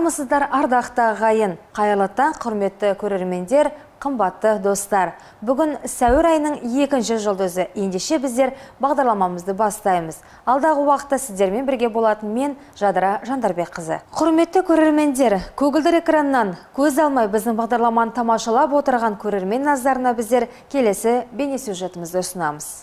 Амысыздар ардақты ағайын, қайырлы таң, құрметті көрермендер, қымбатты достар. Бүгін сәуір айының 2-ші жұлдызы, ендеше біздер бағдарламамызды бастаймыз. Алдағы уақытта сіздермен бірге болатын мен Жадыра Жандарбекқызы. Құрметті көрермендер, көгілдір экраннан көз алмай біздің бағдарламаны тамашалап отырған көрермен назарына біздер келесі бейнесюжетімізді ұсынамыз.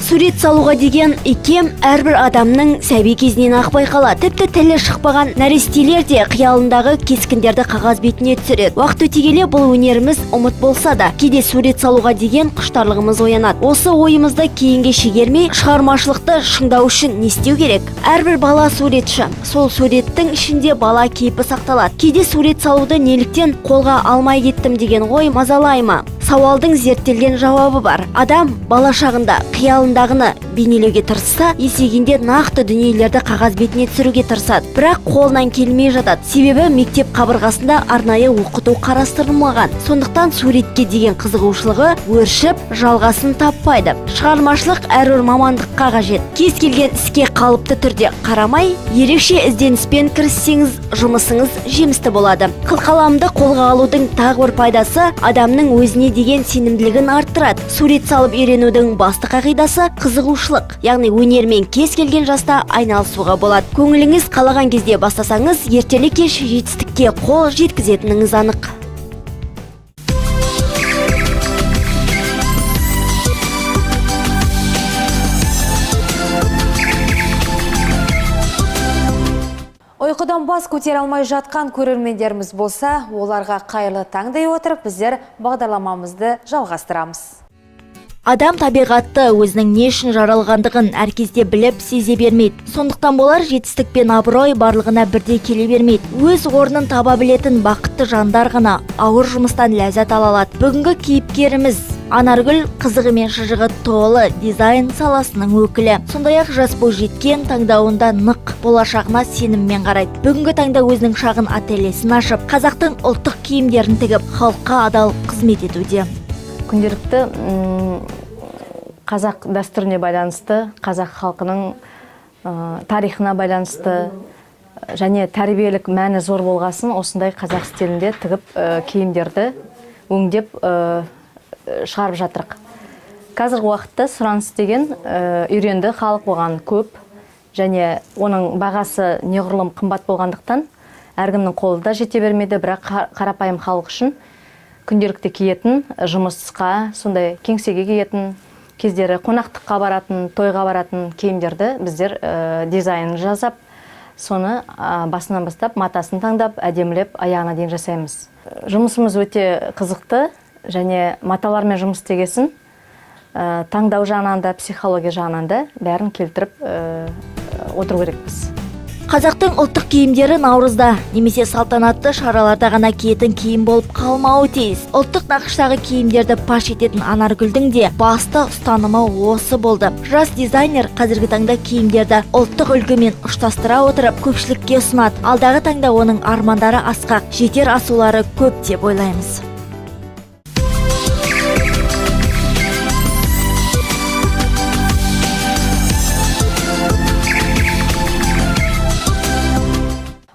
Сурет салуға деген икем әрбір адамның сәби кезінен ақ байқалады. Тіпті тілі шықпаған нәрестелер де қиялындағы кескіндерді қағаз бетіне түсіреді. Уақыт өте келе бұл өнеріміз ұмыт болса да, кейде сурет салуға деген құштарлығымыз оянады. Осы ойымызды кейінге шегермей, шығармашылықты шыңдау үшін не істеу керек? Әрбір бала суретші. Сол суреттің ішінде бала кейпі сақталады. Кейде сурет салуды неліктен қолға алмай кеттім деген ой мазалай ма? Сауалдың зерттелген жауабы бар. Адам бала шағында қиялындағыны бейнелеуге тырысса, есейгенде нақты дүниелерді қағаз бетіне түсіруге тырысады. Бірақ қолынан келмей жатады. Себебі мектеп қабырғасында арнайы оқыту қарастырылмаған. Сондықтан суретке деген қызығушылығы өршіп, жалғасын таппайды. Шығармашылық әрбір мамандыққа қажет. Кез келген іске қалыпты түрде қарамай, ерекше ізденіспен кіріссеңіз, жұмысыңыз жемісті болады. Қылқаламды қолға алудың тағы бір пайдасы адамның өзіне деген сенімділігін арттырады. Сурет салып үйренудің басты қағидасы қызығушылық, яғни өнермен кез келген жаста айналысуға болады. Көңіліңіз қалаған кезде бастасаңыз, ертелі кеш жетістікке қол жеткізетініңіз анық. Ойқыдан бас көтер алмай жатқан көрермендеріміз болса, оларға қайырлы таңдай отырып, біздер бағдарламамызды жалғастырамыз. Адам табиғатты өзінің не үшін жаралғандығын әр кезде біліп сезе бермейді. Сондықтан болар жетістік пен абырой барлығына бірдей келе бермейді. Өз орнын таба білетін бақытты жандар ғана ауыр жұмыстан ләззат ала алады. Бүгінгі кейіпкеріміз Анаргүл қызығы мен шыжығы толы дизайн саласының өкілі. Сондай-ақ жас бойжеткен таңдауында нық, болашағына сеніммен қарайды. Бүгінгі таңда өзінің шағын ательесін ашып, қазақтың ұлттық киімдерін тігіп, халыққа адал қызмет етуде. Күнделікті қазақ дәстүріне байланысты, қазақ халқының тарихына байланысты және тәрбиелік мәні зор болғасын осындай қазақ стилінде тігіп киімдерді өңдеп шығарып жатырық. Қазіргі уақытта сұраныс деген үйренді, халық болған көп және оның бағасы неғұрлым қымбат болғандықтан әркімнің қолы да жете бермейді, бірақ қарапайым халық үшін күнделікті киетін, жұмысқа, сондай кеңсеге киетін, кездері қонақтыққа баратын, тойға баратын киімдерді біздер дизайнын жасап, соны басынан бастап матасын таңдап, әдемілеп аяғына дейін жасаймыз. Жұмысымыз өте қызықты және маталармен жұмыс істегесін таңдау жағынан да, психология жағынан да бәрін келтіріп отыру керекпіз. Қазақтың ұлттық киімдері наурызда немесе салтанатты шараларда ғана киетін киім болып қалмауы тиіс. Ұлттық нақыштағы киімдерді паш ететін Анаргүлдің де басты ұстанымы осы болды. Жас дизайнер қазіргі таңда киімдерді ұлттық үлгімен ұштастыра отырып көпшілікке ұсынады. Алдағы таңда оның армандары асқақ, жетер асулары көп деп ойлаймыз.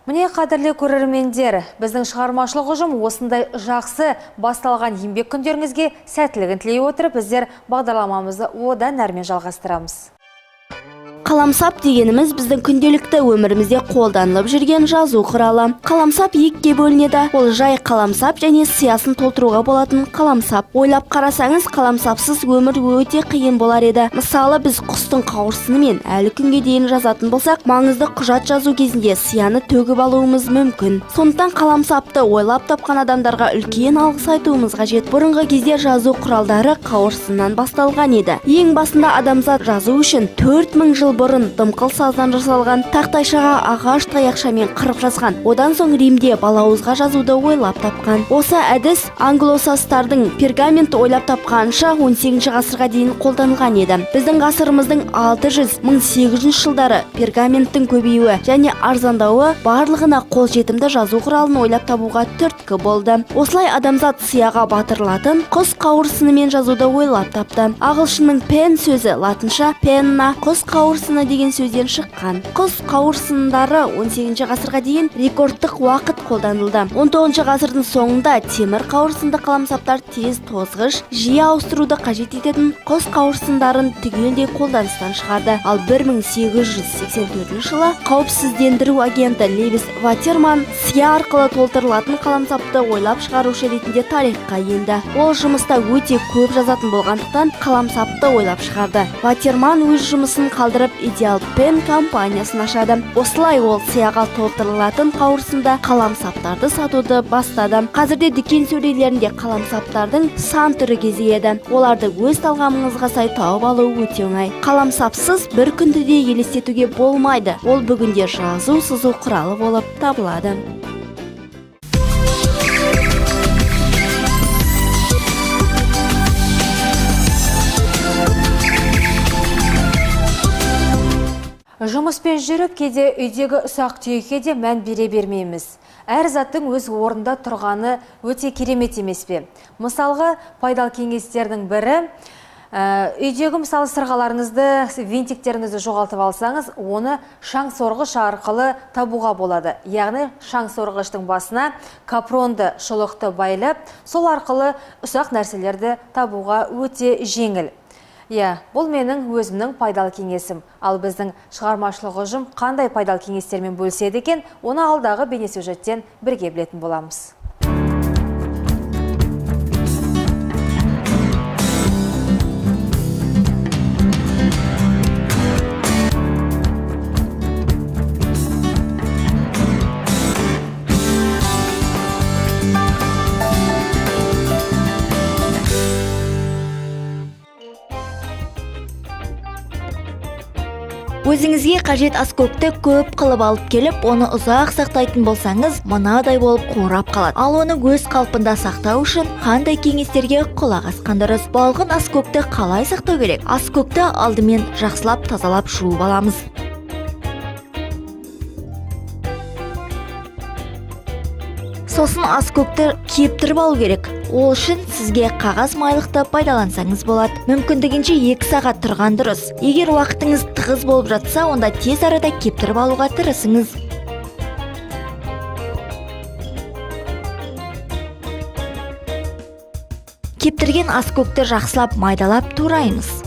Міне қадірлі көрермендер, біздің шығармашылық ұжым осындай жақсы басталған еңбек күндеріңізге сәттілігін тілей отырып, біздер бағдарламамызды одан әрмен жалғастырамыз. Қаламсап дегеніміз біздің күнделікті өмірімізде қолданылып жүрген жазу құралы. Қаламсап екіге бөлінеді. Ол жай қаламсап және сиясын толтыруға болатын қаламсап. Ойлап қарасаңыз, қаламсапсыз өмір өте қиын болар еді. Мысалы, біз құстың қауырсынымен әлі күнге дейін жазатын болсақ, маңызды құжат жазу кезінде сияны төгіп алуымыз мүмкін. Сондықтан қаламсапты ойлап тапқан адамдарға үлкен алғыс айтуымыз қажет. Бұрынғы кезде жазу құралдары қауырсыннан басталған еді. Ең басында адамзат жазу үшін 4000 жыл бұрын дымқыл саздан жасалған тақтайшаға ағаш таяқшамен қырып жазған. Одан соң Римде балауызға жазуды ойлап тапқан. Осы әдіс англосастардың пергамент ойлап тапқанша 18 ғасырға дейін қолданылған еді. Біздің ғасырымыздың 600-1800 жылдары пергаменттің көбеюі және арзандауы барлығына қолжетімді жазу құралын ойлап табуға түрткі болды. Осылай адамзат сияға батырылатын құс қауырсынымен жазуды ойлап тапты. Ағылшынның пен сөзі латынша пенна, құс қауырсыны қауырсыны деген сөзден шыққан. Құс қауырсындары 18 ғасырға дейін рекордтық уақыт қолданылды. 19 ғасырдың соңында темір қауырсынды қаламсаптар тез тозғыш, жиі ауыстыруды қажет ететін құс қауырсындарын түгелдей қолданыстан шығарды. Ал 1884 жылы қауіпсіздендіру агенті Левис Ватерман сия арқылы толтырылатын қаламсапты ойлап шығарушы ретінде тарихқа енді. Ол жұмыста өте көп жазатын болғандықтан қаламсапты ойлап шығарды. Ватерман өз жұмысын қалдырып Ideal Pen компаниясын ашады. Осылай ол сияға толтырылатын қауырсында қаламсаптарды сатуды бастады. Қазірде дүкен сөрелерінде қаламсаптардың сан түрі кезігеді. Оларды өз талғамыңызға сай тауып алу өте оңай. Қаламсапсыз бір күнді де елестетуге болмайды. Ол бүгінде жазу сызу құралы болып табылады. Жұмыспен жүріп, кейде үйдегі ұсақ түйекке де мән бере бермейміз. Әр заттың өз орында тұрғаны өте керемет емес пе? Мысалға, пайдалы кеңестердің бірі, үйдегі мысалы сырғаларыңызды, винтиктеріңізді жоғалтып алсаңыз, оны шаң сорғыш арқылы табуға болады. Яғни шаң сорғыштың басына капронды шұлықты байлап, сол арқылы ұсақ нәрселерді табуға өте жеңіл. Бұл менің өзімнің пайдалы кеңесім. Ал біздің шығармашылық ұжым қандай пайдалы кеңестермен бөліседі екен, оны алдағы бейнесюжеттен бірге білетін боламыз. Өзіңізге қажет аскөкті көп қылып алып келіп, оны ұзақ сақтайтын болсаңыз, мынадай болып қурап қалады. Ал оны өз қалпында сақтау үшін қандай кеңестерге құлақ асқан дұрыс? Балғын аскөкті қалай сақтау керек? Аскөкті алдымен жақсылап тазалап жуып аламыз. Сосын аскөкті кептіріп алу керек. Ол үшін сізге қағаз майлықты пайдалансаңыз болады. Мүмкіндігінше 2 сағат тұрған дұрыс. Егер уақытыңыз тығыз болып жатса, онда тез арада кептіріп алуға тырысыңыз. Кептірген аскөкті жақсылап майдалап тураймыз.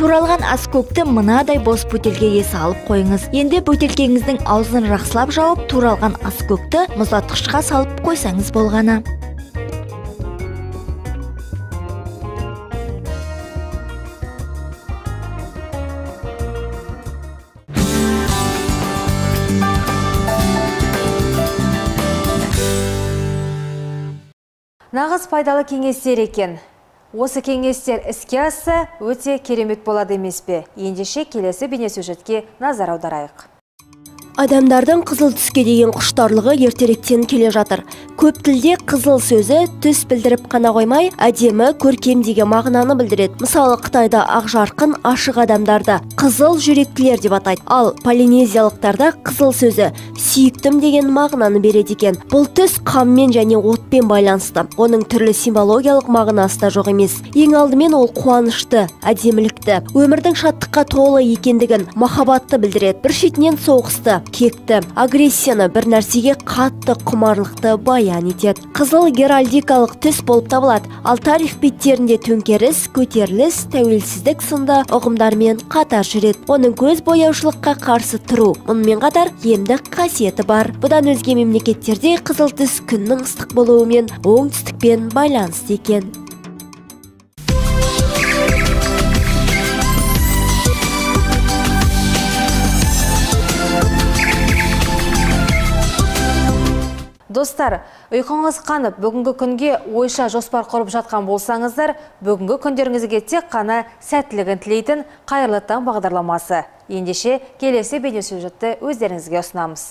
Туралған аскөкті мынадай бос бөтелкеге салып қойыңыз. Енді бөтелкеңіздің аузын жақсылап жауып, туралған аскөкті мұздатқышқа салып қойсаңыз болғаны. Нағыз пайдалы кеңестер екен. Осы кеңестер іске асса өте керемет болады емес пе? Ендеше келесі бейнесюжетке назар аударайық. Адамдардың қызыл түске деген құштарлығы ертеректен келе жатыр. Көп тілде қызыл сөзі түс білдіріп қана қоймай, әдемі, көркем деген мағынаны білдіреді. Мысалы, Қытайда ақжарқын, ашық адамдарды қызыл жүректілер деп атайды. Ал полинезиялықтарда қызыл сөзі сүйіктім деген мағынаны береді екен. Бұл түс қаммен және отпен байланысты. Оның түрлі символогиялық мағынасы да жоқ емес. Ең алдымен ол қуанышты, әдемілікті, өмірдің шаттыққа толы екендігін, махаббатты білдіреді. Бір шетінен соғысты, кекті, агрессияны, бір нәрсеге қатты құмарлықты баян етеді. Қызыл геральдикалық түс болып табылады. Ал тарих беттерінде төңкеріс, көтеріліс, тәуелсіздік сынды ұғымдармен қатар жүреді. Оның көз бояушылыққа қарсы тұру, мұнымен қатар емдік қасиеті бар. Бұдан өзге мемлекеттерде қызыл түс күннің ыстық болуымен оңтүстікпен байланысты екен. Достар, ұйқыңыз қанып, бүгінгі күнге ойша жоспар құрып жатқан болсаңыздар, бүгінгі күндеріңізге тек қана сәттілігін тілейтін қайырлы таң бағдарламасы. Ендеше келесі бейнесюжетті өздеріңізге ұсынамыз.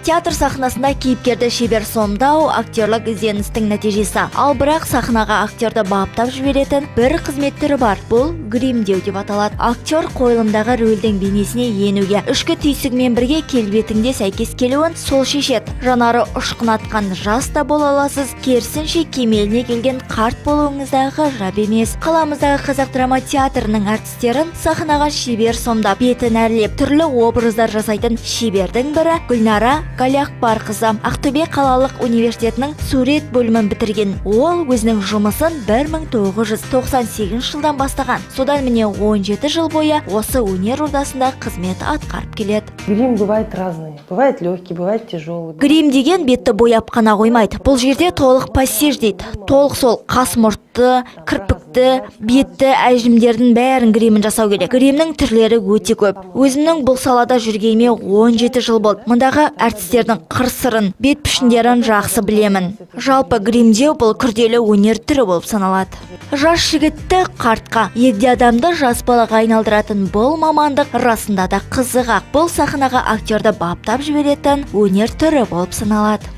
Театр сахнасында кейіпкерді шебер сомдау актерлік ізденістің нәтижесі. Ал бірақ сахнаға актерді баптап жіберетін бір қызмет түрі бар. Бұл гримдеу деп аталады. Актер қойылымдағы рөлдің бейнесіне енуге, ішкі түйсігімен бірге келбетіңде сәйкес келуін сол шешеді. Жанары ұшқын атқан жас та бола аласыз, керісінше кемеліне келген қарт болуыңыздағы ғажап емес. Қаламыздағы қазақ драма театрының әртістерін сахнаға шебер сомдап, бетін әрлеп, түрлі образдар жасайтын шебердің бірі Гүлнара Галиақбарқызы. Ақтөбе қалалық университетінің сурет бөлімін бітірген. Ол өзінің жұмысын 1998 жылдан бастаған. Содан міне 17 жыл бойы осы өнер ордасында қызмет атқарып келеді. Грим бывает разный. Бывает легкий, бывает тяжелый. Грим деген бетті бояп қана қоймайды. Бұл жерде толық пассаж дейді. Толық сол қас мұртты, кірпікті, бетті, әжімдердің бәрін гримін жасау керек. Гримнің түрлері өте көп. Өзімнің бұл салада жүргеніме 17 жыл болды. Мұндағы әртістердің қыр-сырын, бет пішіндерін жақсы білемін. Жалпы гримдеу бұл күрделі өнер түрі болып саналады. Жас жігітті қартқа, егде адамды жас балаға айналдыратын бұл мамандық расында да қызығақ. Бұл сахнаға актерді баптап жіберетін өнер түрі болып саналады.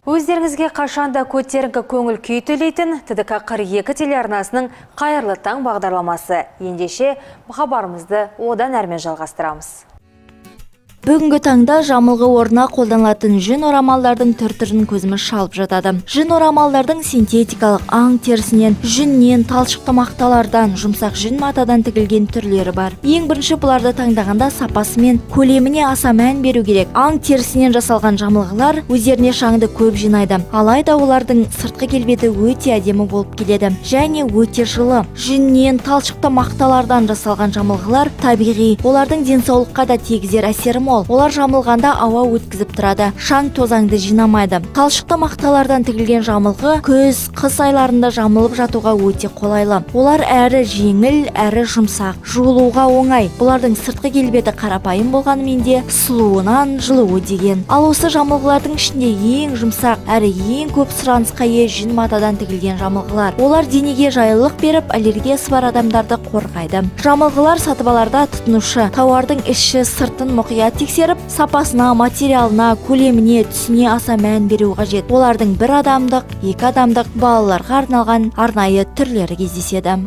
Өздеріңізге қашанда көтеріңкі көңіл күй төлейтін ТДК 42 телеарнасының қайырлы таң бағдарламасы. Ендеше хабарымызды одан әрмен жалғастырамыз. Бүгінгі таңда жамылғы орнына қолданылатын жүн орамалдардың түр-түрін көзіміз шалып жатады. Жүн орамалдардың синтетикалық аң терісінен, жүннен, талшықты мақталардан, жұмсақ жүн матадан тігілген түрлері бар. Ең бірінші бұларды таңдағанда сапасы мен көлеміне аса мән беру керек. Аң терісінен жасалған жамылғылар өздеріне шаңды көп жинайды. Алайда олардың сыртқы келбеті өте әдемі болып келеді және өте жылы. Жүннен, талшықты мақталардан жасалған жамылғылар табиғи, олардың денсаулыққа да тигізер әсері мол. Олар жамылғанда ауа өткізіп тұрады, шаң тозаңды жинамайды. Талшықты мақталардан тігілген жамылғы күз, қыс айларында жамылып жатуға өте қолайлы. Олар әрі жеңіл, әрі жұмсақ, жуылуға оңай. Бұлардың сыртқы келбеті қарапайым болғанымен де сұлуынан жылуы деген. Ал осы жамылғылардың ішінде ең жұмсақ, әрі ең көп сұранысқа ие жүн матадан тігілген жамылғылар. Олар денеге жайлылық беріп, аллергиясы бар адамдарды қорғайды. Жамылғылар сатып аларда тұтынушы тауардың іші сыртын мұқият тексеріп, сапасына, материалына, көлеміне, түсіне аса мән беру қажет. Олардың бір адамдық, екі адамдық, балаларға арналған арнайы түрлері кездеседі.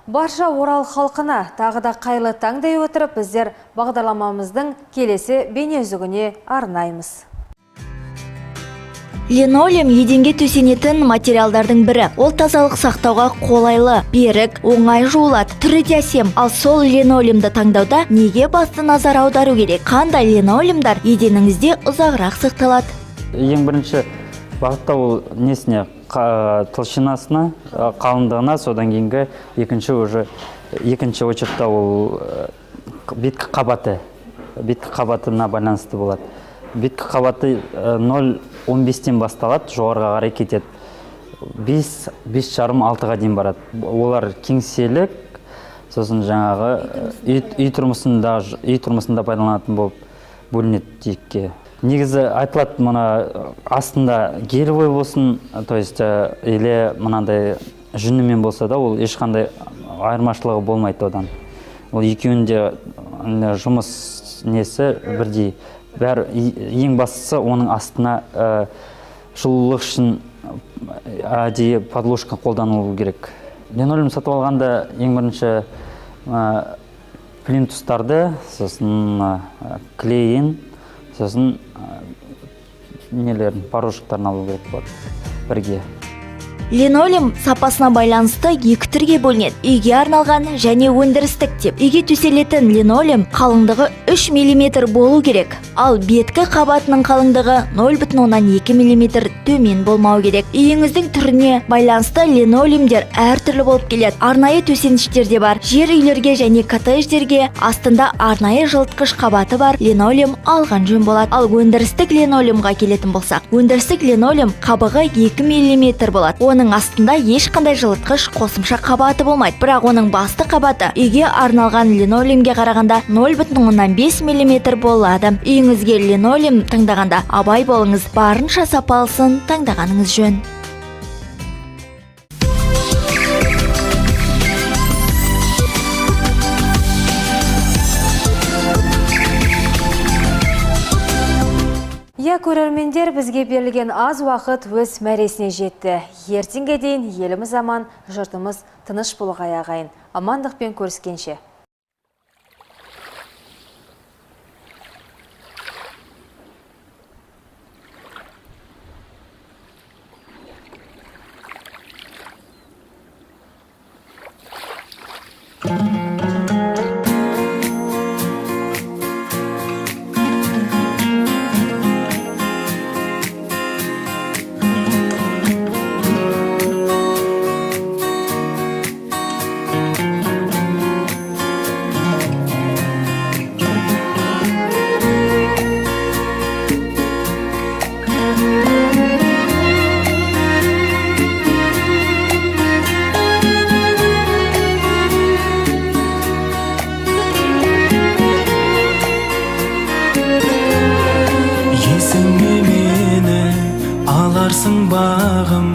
Барша Орал халқына тағы да қайырлы таң дей отырып, біздер бағдарламамыздың келесі бейнеүзігіне арнаймыз. Линолеум еденге төсенетін материалдардың бірі. Ол тазалық сақтауға қолайлы, берік, оңай жуылады, түрі де әсем. Ал сол линолеумды таңдауда неге басты назар аудару керек? Қандай линолеумдар еденіңізде ұзағырақ сақталады? Ең бірінші бағытта ол несіне, толщинасына, қалыңдығына, содан кейінгі екінші очеркта ол беткі қабатына байланысты болады. Беткі қабаты 0,15-тен басталады, жоғарға қарай кетеді. 5,5-6-ға дейін барады. Олар кеңселік, сосын жаңағы үй тұрмысында пайдаланатын болып бөлінеді текке. Негізі айтылады, мұна астында гелевой болсын, то есть или мынандай жүнімен болса да, ол ешқандай айырмашылығы болмайды одан. Ол екеуінде жұмыс несі бірдей. Ең бастысы оның астына жылулық үшін әдейі подложка қолданылу керек. Линолеум сатып алғанда ең бірінші плинтустарды, сосын клейін, сосын порошоктарын алу керек болады бірге. Линолеум сапасына байланысты екі түрге бөлінеді. Үйге арналған және өндірістік деп. Үйге төселетін линолеум қалыңдығы 3 мм болу керек. Ал беткі қабатының қалыңдығы 0,2 мм төмен болмау керек. Үйіңіздің түріне байланысты линолеумдер әртүрлі болып келеді. Арнайы төсеніштер де бар. Жер үйлерге және коттедждерге астында арнайы жылытқыш қабаты бар линолеум алған жөн болады. Ал өндірістік линолеумға келетін болсақ, өндірістік линолеум қабығы 2 мм болады. оның астында ешқандай жылытқыш қосымша қабаты болмайды. Бірақ оның басты қабаты үйге арналған линолеумге қарағанда 0,5 мм болады. Үйіңізге линолеум таңдағанда абай болыңыз, барынша сапалысын таңдағаныңыз жөн. Көрермендер, бізге берілген аз уақыт өз мәресіне жетті. Ертеңге дейін еліміз аман, жұртымыз тыныш болуға ағайын. Амандықпен көріскенше. Бағым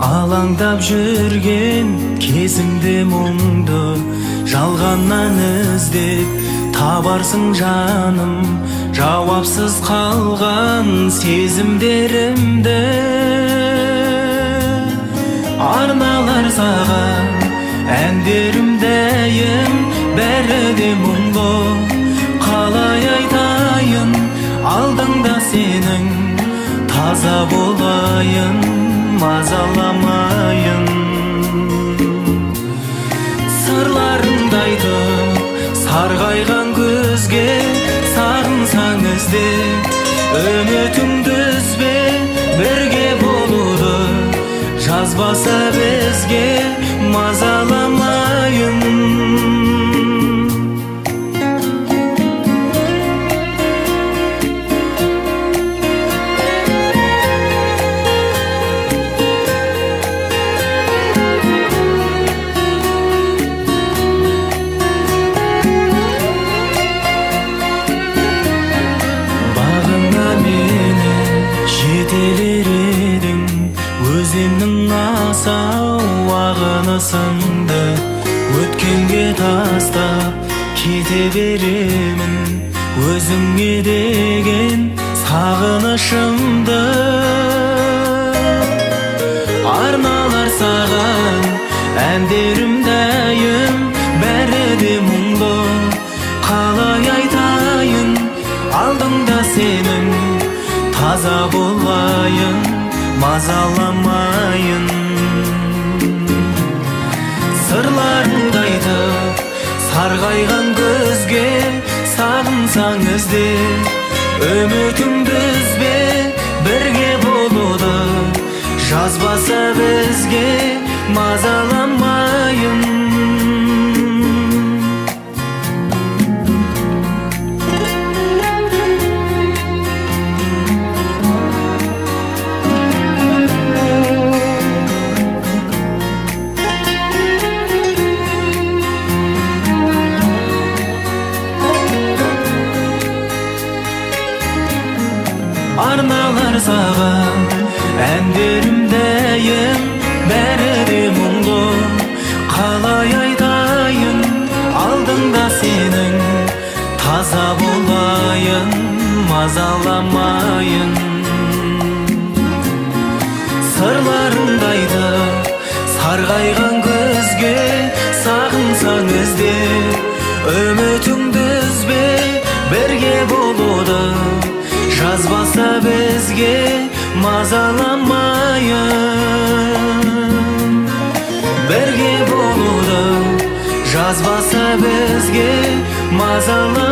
алаңдап жүрген кезімде мұңды жалғаннан іздеп табарсың жаным, жауапсыз қалған сезімдерімді арналар саған әндерім дәйім, бәрі де мұңлы. Қалай айтайын алдыңда сенің, таза болайын, мазаламайын. Сырларыңды айтып сарғайған көзге, сағынсаң ізде үмітіңді үзбе, бірге болуды жазбаса бізге, мазаламайын. Сынды өткенге тастап кете беремін, өзіңе деген сағынышымды. Арналар саған әндерім дәйім, бәрі де мұңлы. Қалай айтайын алдыңда сенің, таза болайын, мазаламайын. Сырларыңды айтып сарғайған көзге, сағынсаң ізде үмітіңді үзбе, бірге болуды жазбаса бізге, мазаламайын. Арналар саған әндерім дәйім, бәрі де мұңлы. Қалай айтайын алдыңда сенің, таза болайын, мазаламайын. Сырларыңды айтып сарғайған көзге, сағынсаң ізде үмітіңді үзбе, бірге болуды жазбаса бізге, мазаламайын. Бірге болуды жазбаса бізге, мазаламайын.